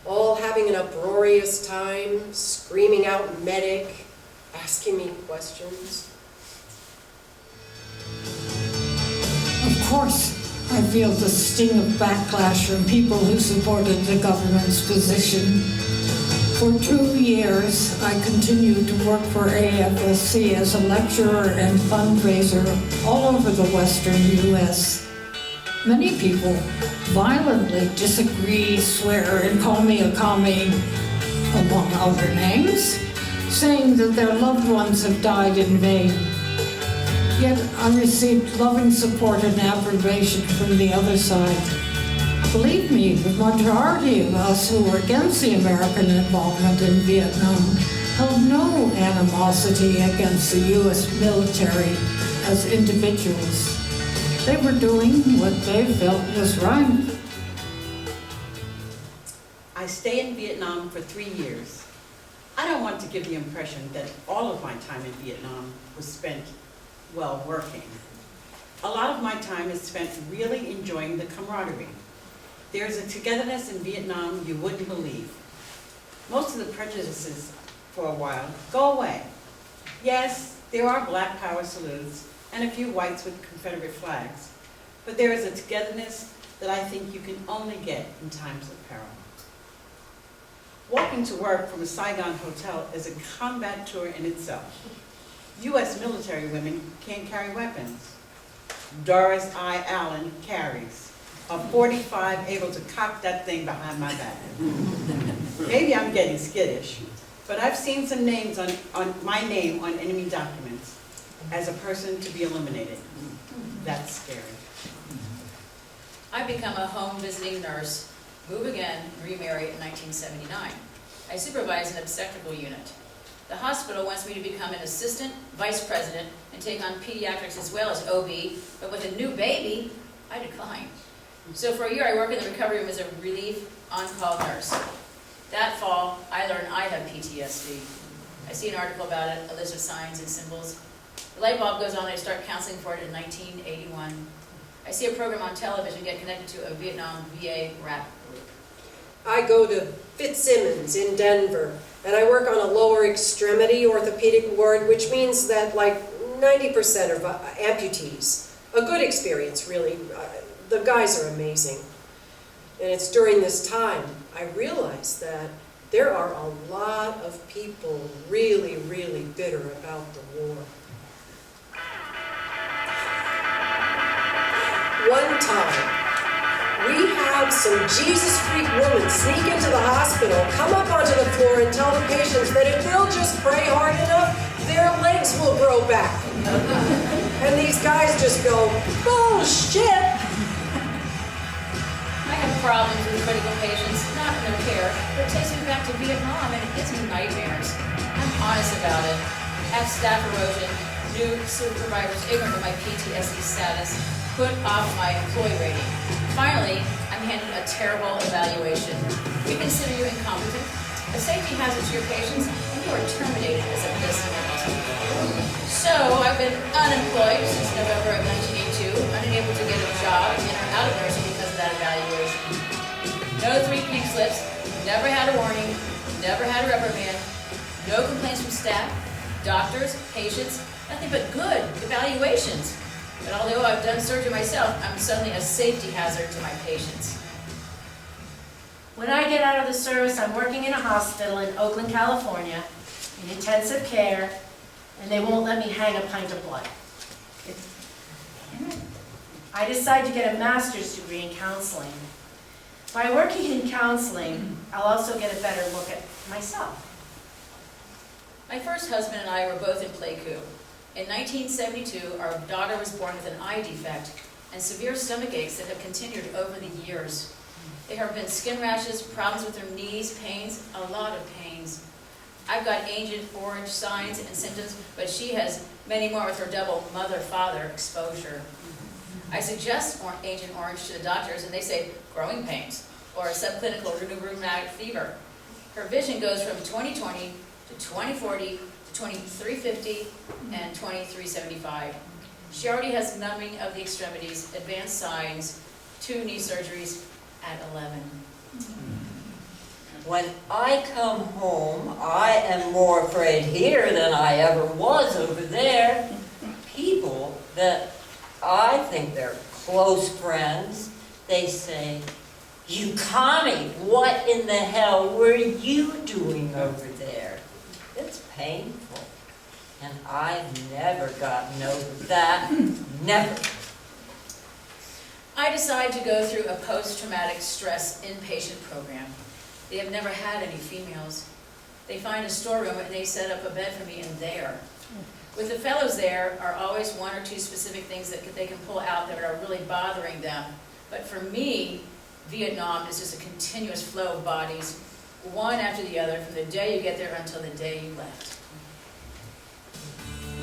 all having an uproarious time, screaming out medic, asking me questions. Of course, I feel the sting of backlash from people who supported the government's position. For 2 years, I continued to work for AFSC as a lecturer and fundraiser all over the western U.S. Many people violently disagree, swear, and call me a commie, among other names, saying that their loved ones have died in vain. Yet I received loving support and approbation from the other side. Believe me, the majority of us who were against the American involvement in Vietnam held no animosity against the U.S. military as individuals. They were doing what they felt was right. I stayed in Vietnam for 3 years. I don't want to give the impression that all of my time in Vietnam was spent while working. A lot of my time is spent really enjoying the camaraderie. There's a togetherness in Vietnam you wouldn't believe. Most of the prejudices for a while go away. Yes, there are black power salutes and a few whites with Confederate flags, but there is a togetherness that I think you can only get in times of peril. Walking to work from a Saigon hotel is a combat tour in itself. U.S. military women can't carry weapons. Doris I. Allen carries a .45 able to cock that thing behind my back. Maybe I'm getting skittish, but I've seen some names on my name on enemy documents as a person to be eliminated. That's scary. I become a home visiting nurse, move again, and remarry in 1979. I supervise an obstetrical unit. The hospital wants me to become an assistant vice president and take on pediatrics as well as OB, but with a new baby, I decline. So for a year I work in the recovery room as a relief on-call nurse. That fall, I learned I have PTSD. I see an article about it, a list of signs and symbols. The light bulb goes on and I start counseling for it in 1981. I see a program on television get connected to a Vietnam VA rap group. I go to Fitzsimmons in Denver, and I work on a lower extremity orthopedic ward, which means that like 90% are amputees. A good experience, really. The guys are amazing. And it's during this time I realized that there are a lot of people really, really bitter about the war. One time, we had some Jesus freak woman sneak into the hospital, come up onto the floor and tell the patients that if they'll just pray hard enough, their legs will grow back. And these guys just go, bullshit! I have problems with critical patients, not in their care, but it takes me back to Vietnam and it gives me nightmares. I'm honest about it. I have staff erosion, new supervisors ignorant of my PTSD status. put off my employee rating. Finally, I'm handed a terrible evaluation. We consider you incompetent, a safety hazard to your patients, and you are terminated as of this minute. So, I've been unemployed since November of 1982, unable to get a job in or out of nursing because of that evaluation. No 3 pink slips, never had a warning, never had a reprimand, no complaints from staff, doctors, patients, nothing but good evaluations. But although I've done surgery myself, I'm suddenly a safety hazard to my patients. When I get out of the service, I'm working in a hospital in Oakland, California, in intensive care, and they won't let me hang a pint of blood. I decide to get a master's degree in counseling. By working in counseling, I'll also get a better look at myself. My first husband and I were both in Pleiku. In 1972, our daughter was born with an eye defect and severe stomach aches that have continued over the years. There have been skin rashes, problems with her knees, pains, a lot of pains. I've got Agent Orange signs and symptoms, but she has many more with her double mother-father exposure. I suggest Agent Orange to the doctors, and they say growing pains or a subclinical rheumatic fever. Her vision goes from 20/20 to 20/40 to 23/50 and 23/75. She already has numbing of the extremities, advanced signs, 2 knee surgeries at 11. When I come home, I am more afraid here than I ever was over there. People that I think they're close friends, they say, "You commie, what in the hell were you doing over there?" It's painful. And I've never gotten over that. Never. I decide to go through a post-traumatic stress inpatient program. They have never had any females. They find a storeroom and they set up a bed for me in there. With the fellows there are always 1 or 2 specific things that they can pull out that are really bothering them. But for me, Vietnam is just a continuous flow of bodies, one after the other, from the day you get there until the day you left.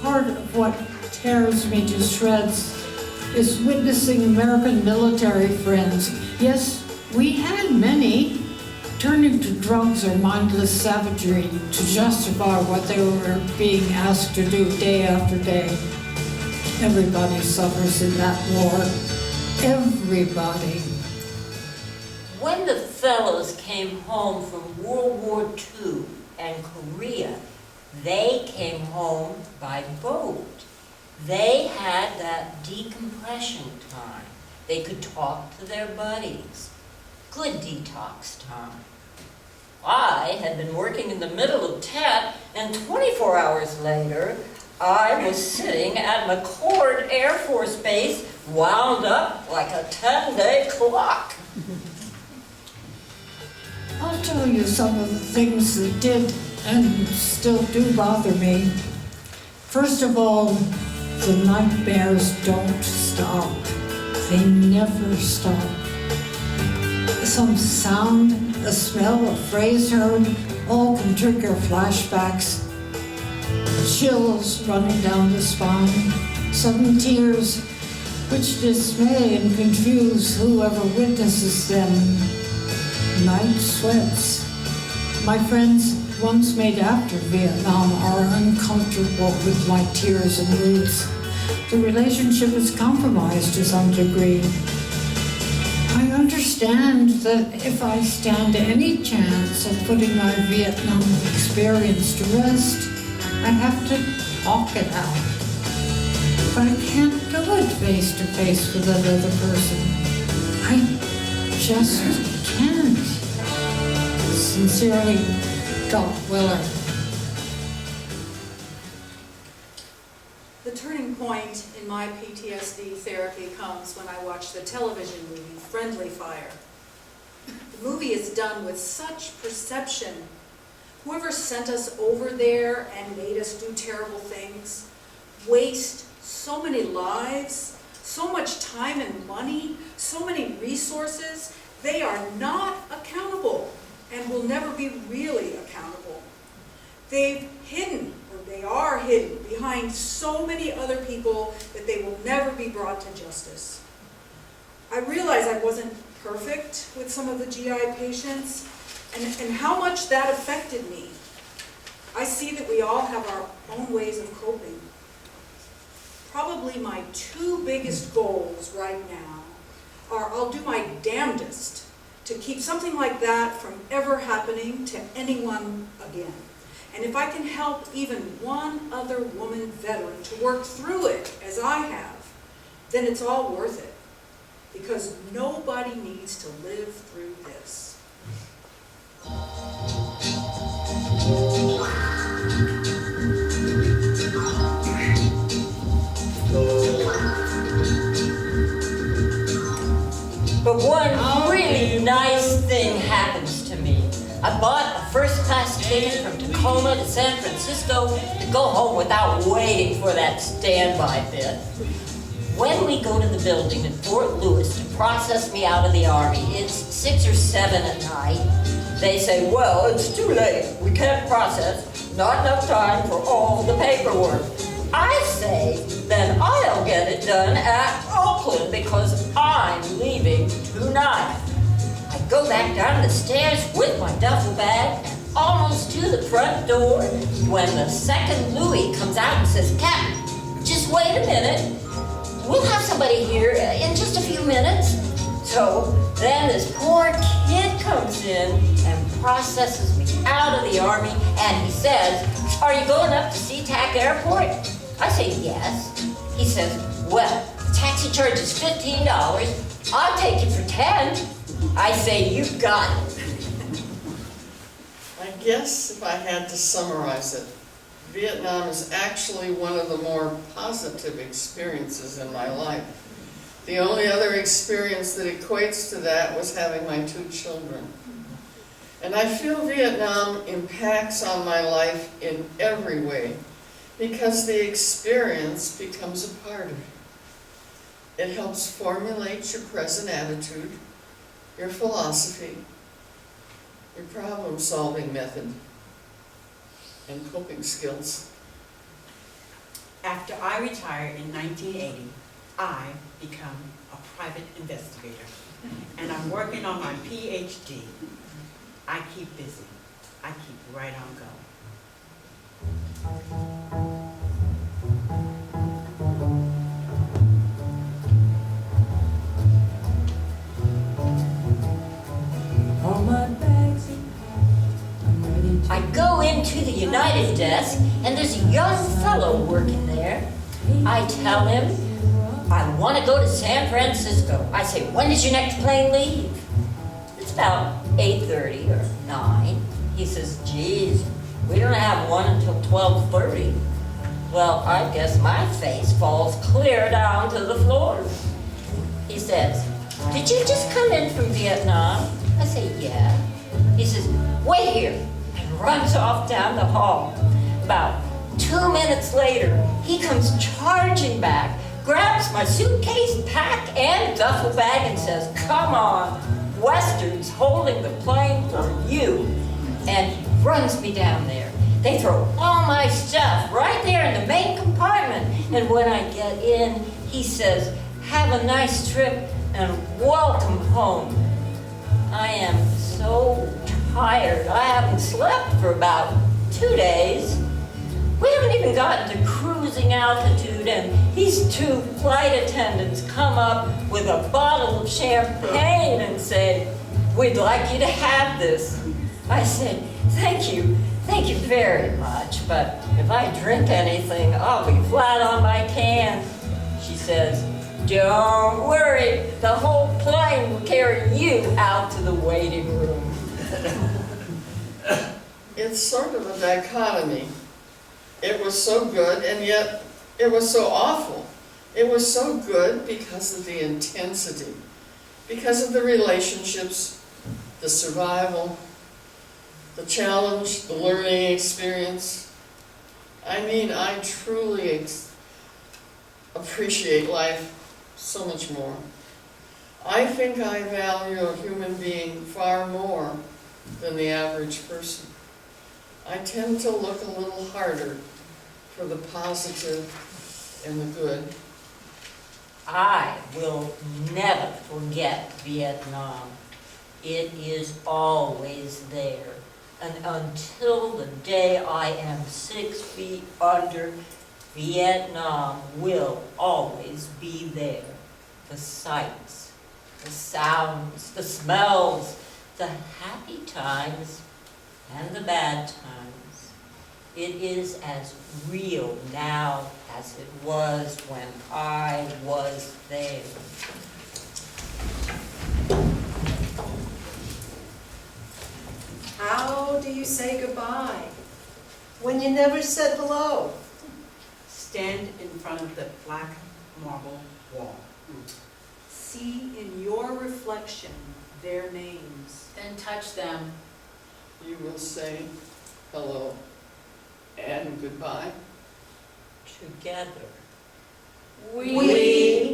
Part of what tears me to shreds is witnessing American military friends, yes, we had many, turning to drugs or mindless savagery to justify what they were being asked to do day after day. Everybody suffers in that war. Everybody. When the fellows came home from World War II and Korea, they came home by boat. They had that decompression time. They could talk to their buddies. Good detox time. I had been working in the middle of Tet, and 24 hours later, I was sitting at McChord Air Force Base, wound up like a 10-day clock. I'll tell you some of the things that did and still do bother me. First of all, the nightmares don't stop. They never stop. Some sound, a smell, a phrase heard, all can trigger flashbacks. Chills running down the spine, sudden tears, which dismay and confuse whoever witnesses them. Night sweats. My friends, once made after Vietnam, are uncomfortable with my tears and moods. The relationship is compromised to some degree. I understand that if I stand any chance of putting my Vietnam experience to rest, I have to talk it out. But I can't do it face to face with another person. I just can't. Sincerely, Doc Willer. The turning point in my PTSD therapy comes when I watch the television movie Friendly Fire. The movie is done with such perception. Whoever sent us over there and made us do terrible things, waste so many lives, so much time and money, so many resources, they are not accountable and will never be really accountable. they've hidden, or they are hidden, behind so many other people that they will never be brought to justice. I realize I wasn't perfect with some of the GI patients, and how much that affected me. I see that we all have our own ways of coping. Probably my two biggest goals right now are I'll do my damnedest to keep something like that from ever happening to anyone again. And if I can help even one other woman veteran to work through it as I have, then it's all worth it. Because nobody needs to live through this. But one really nice thing happens to me. I bought a first-class ticket from Tacoma to San Francisco to go home without waiting for that standby bit. When we go to the building in Fort Lewis to process me out of the Army, it's 6 or 7 at night. They say, well, it's too late. We can't process. Not enough time for all the paperwork. I say, then I'll get it done at Oakland because I'm leaving tonight. I go back down the stairs with my duffel bag and almost to the front door when the second Louis comes out and says, Captain, just wait a minute. We'll have somebody here in just a few minutes. So then this poor kid comes in and processes me out of the Army, and he says, are you going up to SeaTac Airport? I say, yes. He says, well, the taxi charge is $15. I'll take you for 10. I say, you got it. I guess if I had to summarize it, Vietnam is actually one of the more positive experiences in my life. The only other experience that equates to that was having my 2 children. And I feel Vietnam impacts on my life in every way because the experience becomes a part of it. It helps formulate your present attitude, your philosophy, your problem-solving method, and coping skills. After I retired in 1980, I become a private investigator, and I'm working on my PhD. I keep busy. I keep right on going. I go into the United desk, and there's a young fellow working there. I tell him, I want to go to San Francisco. I say, when does your next plane leave? It's about 8:30 or 9. He says, geez, we don't have one until 12:30. Well, I guess my face falls clear down to the floor. He says, did you just come in from Vietnam? I say, yeah. He says, wait here, and runs off down the hall. About 2 minutes later, he comes charging back, grabs my suitcase, pack, and duffel bag and says, come on, Western's holding the plane for you. And he runs me down there. They throw all my stuff right there in the main compartment. And when I get in, he says, have a nice trip and welcome home. I am so tired. I haven't slept for about 2 days. We haven't even gotten to cruising altitude, and these 2 flight attendants come up with a bottle of champagne and say, we'd like you to have this. I said, thank you very much, but if I drink anything, I'll be flat on my can. She says, don't worry, the whole plane will carry you out to the waiting room. It's sort of a dichotomy. It was so good, and yet it was so awful. It was so good because of the intensity, because of the relationships, the survival, the challenge, the learning experience. I mean, I truly appreciate life so much more. I think I value a human being far more than the average person. I tend to look a little harder for the positive and the good. I will never forget Vietnam. It is always there. And until the day I am 6 feet under, Vietnam will always be there. The sights, the sounds, the smells, the happy times and the bad times. It is as real now as it was when I was there. How do you say goodbye? When you never said hello. Stand in front of the black marble wall. See in your reflection their names. Then touch them. You will say hello and goodbye. Together. We